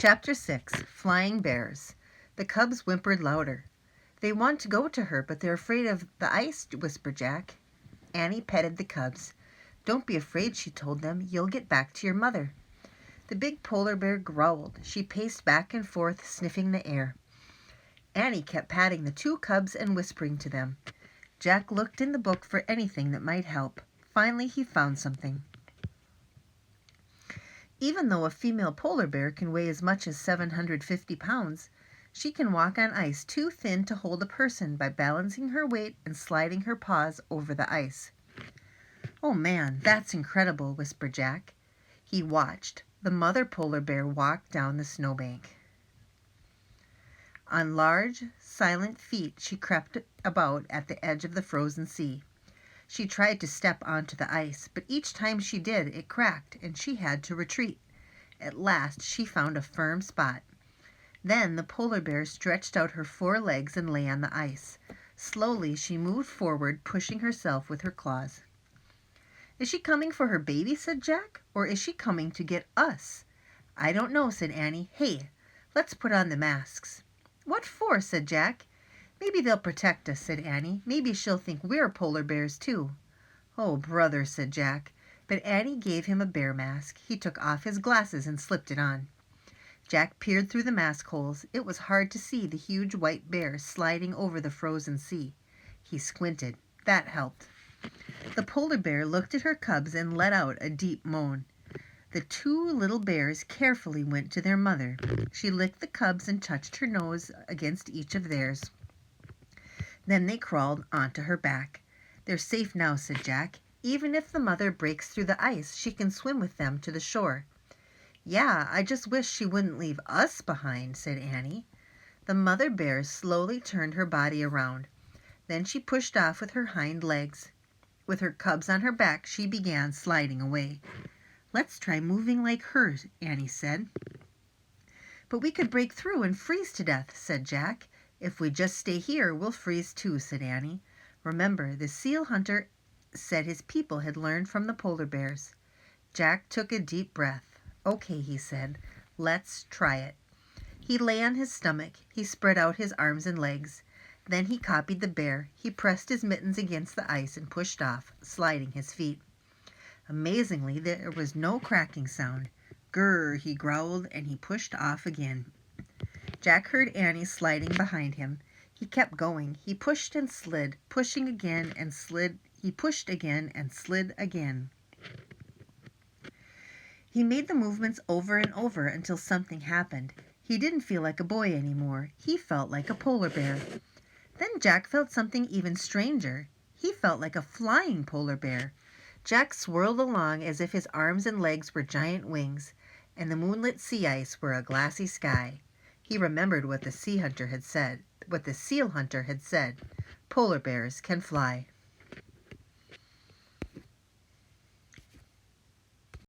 Chapter 6. Flying Bears. The cubs whimpered louder. They want to go to her, but they're afraid of the ice, whispered Jack. Annie petted the cubs. Don't be afraid, she told them. You'll get back to your mother. The big polar bear growled. She paced back and forth, sniffing the air. Annie kept patting the two cubs and whispering to them. Jack looked in the book for anything that might help. Finally, he found something. Even though a female polar bear can weigh as much as 750 pounds, she can walk on ice too thin to hold a person by balancing her weight and sliding her paws over the ice. Oh man, that's incredible, whispered Jack. He watched the mother polar bear walk down the snowbank. On large, silent feet, she crept about at the edge of the frozen sea. She tried to step onto the ice, but each time she did, it cracked, and she had to retreat. At last, she found a firm spot. Then the polar bear stretched out her four legs and lay on the ice. Slowly, she moved forward, pushing herself with her claws. Is she coming for her baby, said Jack, or is she coming to get us? I don't know, said Annie. Hey, let's put on the masks. What for, said Jack. Maybe they'll protect us, said Annie. Maybe she'll think we're polar bears, too. Oh, brother, said Jack. But Annie gave him a bear mask. He took off his glasses and slipped it on. Jack peered through the mask holes. It was hard to see the huge white bear sliding over the frozen sea. He squinted. That helped. The polar bear looked at her cubs and let out a deep moan. The two little bears carefully went to their mother. She licked the cubs and touched her nose against each of theirs. Then they crawled onto her back. They're safe now, said Jack. Even if the mother breaks through the ice, she can swim with them to the shore. Yeah, I just wish she wouldn't leave us behind, said Annie. The mother bear slowly turned her body around. Then she pushed off with her hind legs. With her cubs on her back, she began sliding away. Let's try moving like her, Annie said. But we could break through and freeze to death, said Jack. If we just stay here, we'll freeze too, said Annie. Remember, the seal hunter said his people had learned from the polar bears. Jack took a deep breath. Okay, he said. Let's try it. He lay on his stomach. He spread out his arms and legs. Then he copied the bear. He pressed his mittens against the ice and pushed off, sliding his feet. Amazingly, there was no cracking sound. Grrr, he growled, and he pushed off again. Jack heard Annie sliding behind him. He kept going. He pushed and slid, pushing again and slid. He pushed again and slid again. He made the movements over and over until something happened. He didn't feel like a boy anymore. He felt like a polar bear. Then Jack felt something even stranger. He felt like a flying polar bear. Jack swirled along as if his arms and legs were giant wings, and the moonlit sea ice were a glassy sky. He remembered what the seal hunter had said. Polar bears can fly.